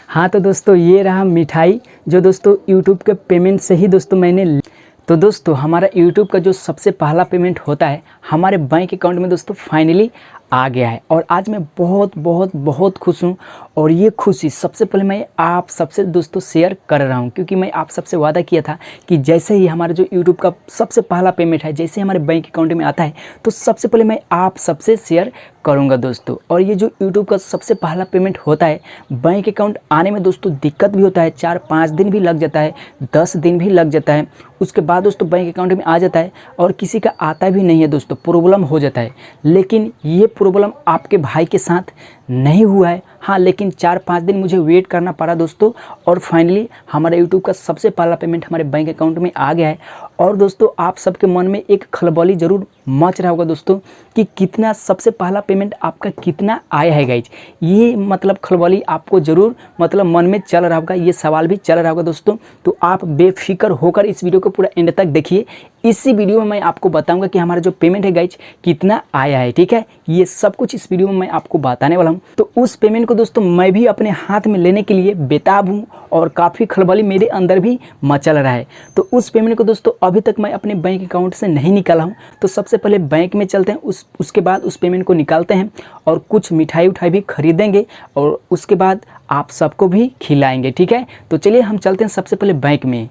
हाँ तो दोस्तों ये रहा मिठाई जो दोस्तों यूट्यूब के पेमेंट से ही दोस्तों तो दोस्तों हमारा यूट्यूब का जो सबसे पहला पेमेंट होता है हमारे बैंक अकाउंट में दोस्तों फाइनली आ गया है। और आज मैं बहुत बहुत बहुत खुश हूँ। और ये खुशी सबसे पहले मैं आप सबसे दोस्तों शेयर कर रहा हूँ, क्योंकि मैं आप सबसे वादा किया था कि जैसे ही हमारा जो यूट्यूब का सबसे पहला पेमेंट है जैसे हमारे बैंक अकाउंट में आता है तो सबसे पहले मैं आप सबसे शेयर करूंगा दोस्तों। और ये जो यूट्यूब का सबसे पहला पेमेंट होता है बैंक अकाउंट आने में दोस्तों दिक्कत भी होता है, 4-5 दिन भी लग जाता है, 10 दिन भी लग जाता है। उसके बाद दोस्तों बैंक अकाउंट में आ जाता है और किसी का आता भी नहीं है दोस्तों, प्रॉब्लम हो जाता है। लेकिन ये प्रॉब्लम आपके भाई के साथ नहीं हुआ है। हाँ, लेकिन 4-5 दिन मुझे वेट करना पड़ा दोस्तों और फाइनली हमारा यूट्यूब का सबसे पहला पेमेंट हमारे बैंक अकाउंट में आ गया है। और दोस्तों आप सबके मन में एक खलबली ज़रूर मच रहा होगा दोस्तों कि कितना सबसे पहला पेमेंट आपका कितना आया है गाइज। ये मतलब खलबली आपको ज़रूर मतलब मन में चल रहा होगा, ये सवाल भी चल रहा होगा दोस्तों। तो आप बेफिक्र होकर इस वीडियो को पूरा एंड तक देखिए। इसी वीडियो में मैं आपको बताऊंगा कि हमारा जो पेमेंट है गाइज कितना आया है, ठीक है। ये सब कुछ इस वीडियो में मैं आपको बताने वाला हूँ। तो उस पेमेंट को दोस्तों मैं भी अपने हाथ में लेने के लिए बेताब हूँ और काफ़ी खलबली मेरे अंदर भी मचल रहा है। तो उस पेमेंट को दोस्तों अभी तक मैं अपने बैंक अकाउंट से नहीं निकाला हूँ। तो सबसे पहले बैंक में चलते हैं, उसके बाद उस पेमेंट को निकालते हैं और कुछ मिठाई उठाई भी खरीदेंगे और उसके बाद आप सबको भी खिलाएंगे, ठीक है। तो चलिए हम चलते हैं सबसे पहले बैंक में।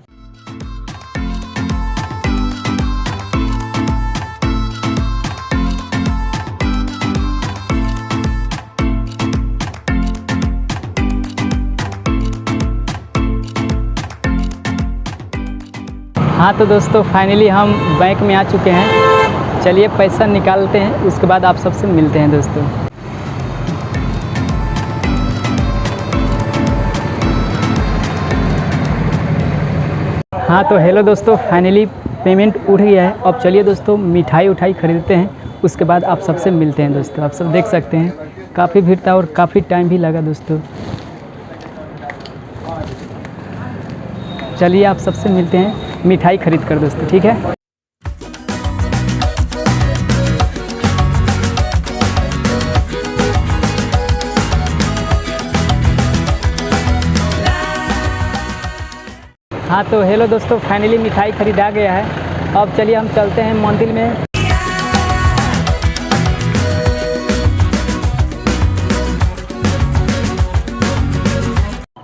हाँ तो दोस्तों फाइनली हम बैंक में आ चुके हैं। चलिए पैसा निकालते हैं, उसके बाद आप सबसे मिलते हैं दोस्तों। हाँ तो हेलो दोस्तों, फाइनली पेमेंट उठ गया है। अब चलिए दोस्तों मिठाई उठाई खरीदते हैं, उसके बाद आप सबसे मिलते हैं दोस्तों। आप सब देख सकते हैं काफ़ी भीड़ था और काफ़ी टाइम भी लगा दोस्तों। चलिए आप सबसे मिलते हैं मिठाई खरीद कर दोस्तों, ठीक है। हाँ तो हेलो दोस्तों, फाइनली मिठाई खरीदा गया है। अब चलिए हम चलते हैं मंदिर में।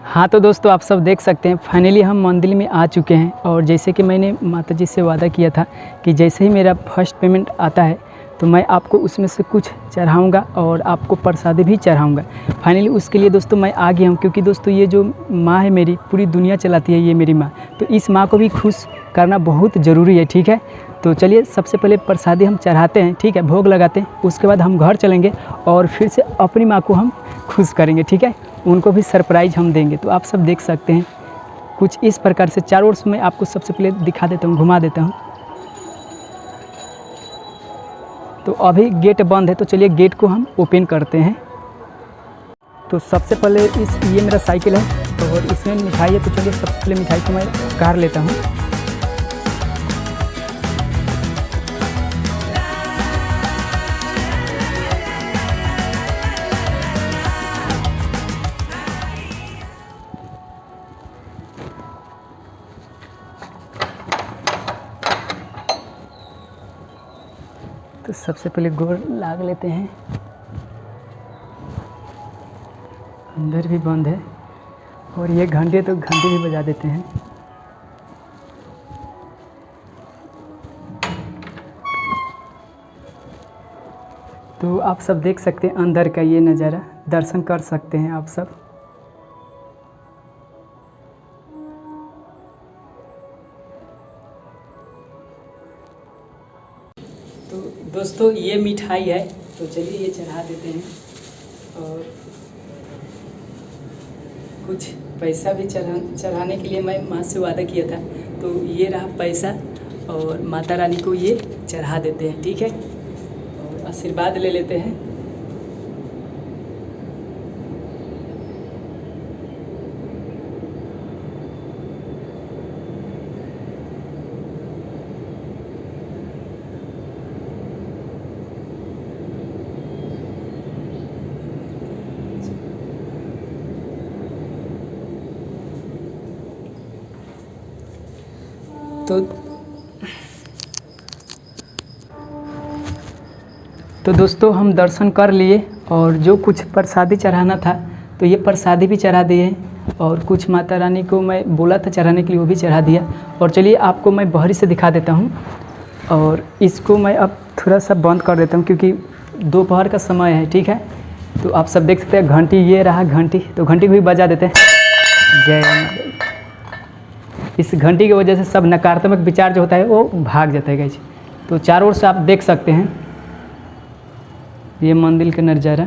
हाँ तो दोस्तों आप सब देख सकते हैं फाइनली हम मंदिर में आ चुके हैं। और जैसे कि मैंने माता जी से वादा किया था कि जैसे ही मेरा फर्स्ट पेमेंट आता है तो मैं आपको उसमें से कुछ चढ़ाऊँगा और आपको प्रसाद भी चढ़ाऊँगा। फाइनली उसके लिए दोस्तों मैं आ गया हूँ, क्योंकि दोस्तों ये जो माँ है मेरी पूरी दुनिया चलाती है ये मेरी माँ। तो इस माँ को भी खुश करना बहुत ज़रूरी है, ठीक है। तो चलिए सबसे पहले प्रसादी हम चढ़ाते हैं, ठीक है, भोग लगाते हैं। उसके बाद हम घर चलेंगे और फिर से अपनी माँ को हम खुश करेंगे, ठीक है। उनको भी सरप्राइज़ हम देंगे। तो आप सब देख सकते हैं कुछ इस प्रकार से चारों ओर से मैं आपको सबसे पहले दिखा देता हूँ, घुमा देता हूँ। तो अभी गेट बंद है, तो चलिए गेट को हम ओपन करते हैं। तो सबसे पहले ये मेरा साइकिल है और इसमें मिठाई है। तो चलिए सबसे पहले मिठाई को मैं कार लेता हूँ। तो सबसे पहले गोड़ लाग लेते हैं। अंदर भी बंद है और ये घंटे तो घंटे भी बजा देते हैं। तो आप सब देख सकते हैं अंदर का ये नज़ारा, दर्शन कर सकते हैं आप सब। तो दोस्तों ये मिठाई है, तो चलिए ये चढ़ा देते हैं और कुछ पैसा भी चढ़ाने के लिए मैं माँ से वादा किया था। तो ये रहा पैसा और माता रानी को ये चढ़ा देते हैं, ठीक है, और आशीर्वाद ले लेते हैं। तो दोस्तों हम दर्शन कर लिए और जो कुछ प्रसादी चढ़ाना था तो ये प्रसादी भी चढ़ा दिए और कुछ माता रानी को मैं बोला था चढ़ाने के लिए वो भी चढ़ा दिया। और चलिए आपको मैं बाहरी से दिखा देता हूँ और इसको मैं अब थोड़ा सा बंद कर देता हूँ क्योंकि दोपहर का समय है। ठीक है, तो आप सब देख सकते हैं घंटी, ये रहा घंटी, तो घंटी को भी बजा देते हैं। जय माता। इस घंटी की वजह से सब नकारात्मक विचार जो होता है वो भाग जाता है गाइस। तो चारों ओर से आप देख सकते हैं ये मंदिर का नज़ारा।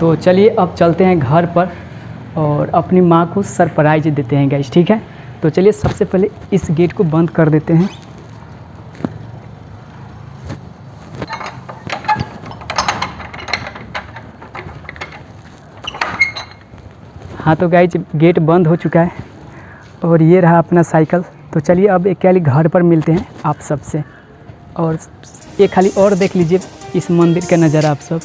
तो चलिए अब चलते हैं घर पर और अपनी माँ को सरप्राइज देते हैं गाइस। ठीक है, तो चलिए सबसे पहले इस गेट को बंद कर देते हैं। हाँ तो गाइस गेट बंद हो चुका है और ये रहा अपना साइकिल। तो चलिए अब एक खाली घर पर मिलते हैं आप सबसे और ये खाली और देख लीजिए इस मंदिर का नज़ारा आप सब।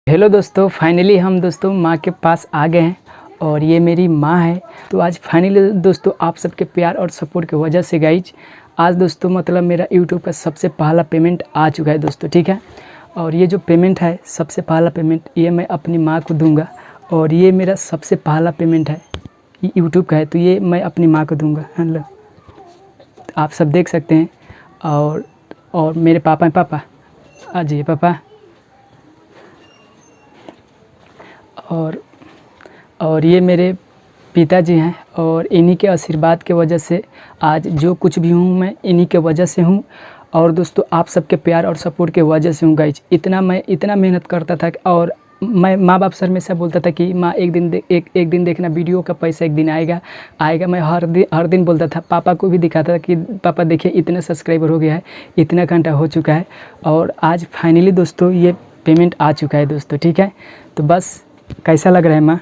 हेलो दोस्तों, फाइनली हम दोस्तों माँ के पास आ गए हैं और ये मेरी माँ है। तो आज फाइनली दोस्तों आप सबके प्यार और सपोर्ट की वजह से गाइज आज दोस्तों मतलब मेरा यूट्यूब का सबसे पहला पेमेंट आ चुका है दोस्तों। ठीक है, और ये जो पेमेंट है सबसे पहला पेमेंट ये मैं अपनी माँ को दूंगा और ये मेरा सबसे पहला पेमेंट है यूट्यूब का है तो ये मैं अपनी माँ को दूंगा। हेलो, तो आप सब देख सकते हैं और मेरे पापा हैं, पापा आ जाइए पापा। और ये मेरे पिताजी हैं और इन्हीं के आशीर्वाद के वजह से आज जो कुछ भी हूँ मैं इन्हीं के वजह से हूँ और दोस्तों आप सबके प्यार और सपोर्ट के वजह से हूँ गाइज। मैं इतना मेहनत करता था और मैं माँ बाप सर में से बोलता था कि माँ एक दिन देखना वीडियो का पैसा एक दिन आएगा। मैं हर दिन बोलता था, पापा को भी दिखाता था कि पापा देखिए इतना सब्सक्राइबर हो गया है, इतना घंटा हो चुका है और आज फाइनली दोस्तों ये पेमेंट आ चुका है दोस्तों। ठीक है, तो बस कैसा लग रहा है माँ?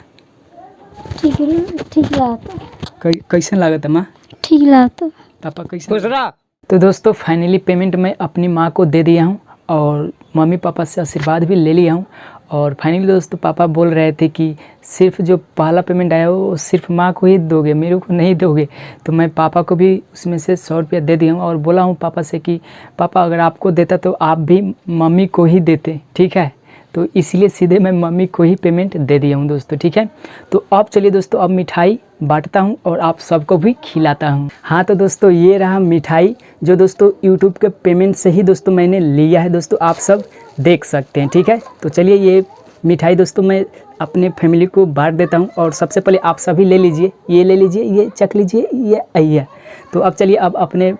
ठीक लगा था। कैसा लगा था माँ? ठीक लगा था। पापा कैसा? तो दोस्तों फाइनली पेमेंट मैं अपनी माँ को दे दिया हूँ और मम्मी पापा से आशीर्वाद भी ले लिया हूँ। और फाइनली दोस्तों पापा बोल रहे थे कि सिर्फ जो पहला पेमेंट आया वो सिर्फ माँ को ही दोगे, मेरे को नहीं दोगे। तो मैं पापा को भी उसमें से 100 रुपया दे दिया हूँ और बोला हूँ पापा से कि पापा अगर आपको देता तो आप भी मम्मी को ही देते। ठीक है, तो इसलिए सीधे मैं मम्मी को ही पेमेंट दे दिया हूँ दोस्तों। ठीक है, तो अब चलिए दोस्तों अब मिठाई बांटता हूँ और आप सबको भी खिलाता हूँ। हाँ तो दोस्तों ये रहा मिठाई जो दोस्तों यूट्यूब के पेमेंट से ही दोस्तों मैंने लिया है दोस्तों, आप सब देख सकते हैं। ठीक है, तो चलिए ये मिठाई दोस्तों मैं अपने फैमिली को बांट देता हूँ और सबसे पहले आप सभी ले लीजिए, ये ले लीजिए, ये चख लीजिए, ये आइए। तो अब चलिए अब अपने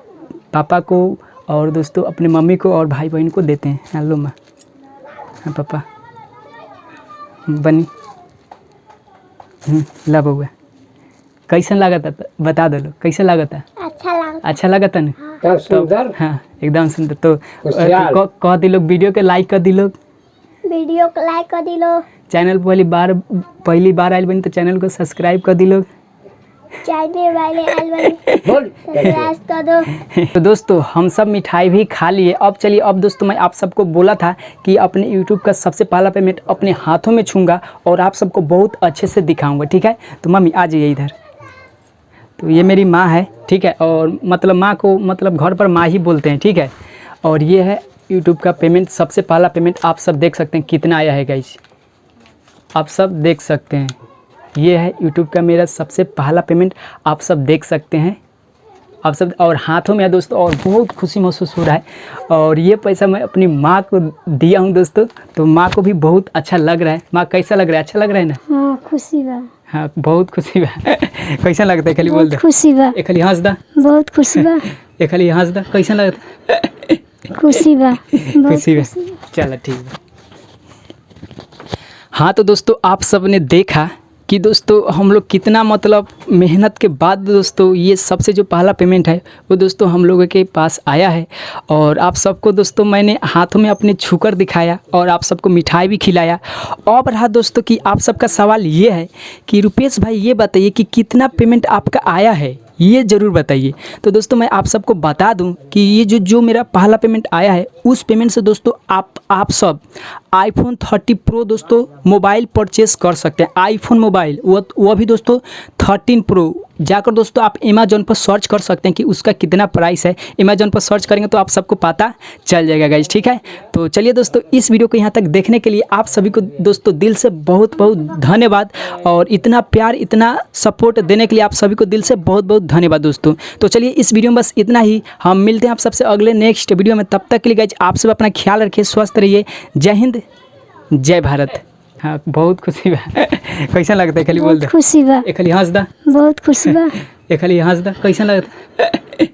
पापा को और दोस्तों अपने मम्मी को और भाई बहन को देते हैं। हेलो माँ। हाँ पापा बनी ला बउआ कैसन लगा था बता दो लोग, कैसा लगा था? अच्छा लगा था ना? सुंदर। हाँ एकदम सुंदर। तो कह दी लोग वीडियो के लाइक कर दी लोग, वीडियो को लाइक कर दी लोग, चैनल पहली बार आयल बनी तो चैनल को सब्सक्राइब कर दी लोग, तो दोस्तों हम सब मिठाई भी खा लिए। अब चलिए अब दोस्तों मैं आप सबको बोला था कि अपने YouTube का सबसे पहला पेमेंट अपने हाथों में छूंगा और आप सबको बहुत अच्छे से दिखाऊंगा। ठीक है, तो मम्मी आ जाइए इधर। तो ये मेरी माँ है। ठीक है, और मतलब माँ को मतलब घर पर माँ ही बोलते हैं। ठीक है, और ये है YouTube का पेमेंट, सबसे पहला पेमेंट आप सब देख सकते हैं कितना आया है गाइस, आप सब देख सकते हैं। ये है YouTube का मेरा सबसे पहला पेमेंट, आप सब देख सकते हैं आप सब, और हाथों में है दोस्तों और बहुत खुशी महसूस हो रहा है। और ये पैसा मैं अपनी माँ को दिया हूँ दोस्तों, तो माँ को भी बहुत अच्छा लग रहा है। माँ कैसा लग रहा है? अच्छा लग रहा है ना? हाँ खुशी बा। हाँ बहुत खुशी बा। कैसा लगता है? खाली बोल दे। खुशी बा। एक खाली हंस दा। बहुत खुशी बा। एक खाली हंस दा। कैसा लगता है? खुशी बा। खुशी बा। चलो ठीक है। हाँ तो दोस्तों आप सब ने देखा कि दोस्तों हम लोग कितना मतलब मेहनत के बाद दोस्तों ये सबसे जो पहला पेमेंट है वो दोस्तों हम लोगों के पास आया है। और आप सबको दोस्तों मैंने हाथों में अपने छूकर दिखाया और आप सबको मिठाई भी खिलाया। अब रहा दोस्तों कि आप सबका सवाल ये है कि रुपेश भाई ये बताइए कि कितना पेमेंट आपका आया है, ये ज़रूर बताइए। तो दोस्तों मैं आप सबको बता दूं कि ये जो मेरा पहला पेमेंट आया है उस पेमेंट से दोस्तों आप सब iPhone 30 Pro दोस्तों मोबाइल परचेस कर सकते हैं। आईफोन मोबाइल वो भी दोस्तों 13 Pro जाकर दोस्तों आप अमेज़ॉन पर सर्च कर सकते हैं कि उसका कितना प्राइस है। अमेज़ॉन पर सर्च करेंगे तो आप सबको पता चल जाएगा गाइस, ठीक है। तो चलिए दोस्तों इस वीडियो को यहाँ तक देखने के लिए आप सभी को दोस्तों दिल से बहुत बहुत धन्यवाद। और इतना प्यार इतना सपोर्ट देने के लिए आप सभी को दिल से बहुत बहुत धन्यवाद दोस्तों। तो चलिए इस वीडियो में बस इतना ही, हम मिलते हैं आप सबसे अगले नेक्स्ट वीडियो में। तब तक के लिए गाइस आप सब अपना ख्याल रखिए, स्वस्थ रहिए। जय हिंद, जय भारत। हाँ बहुत खुशी बा कैसा लगता है खाली बोल बहुत दे, खुशी बा, खाली हंस दा, बहुत खुशी बा। खाली हंस दा कैसा लगता है।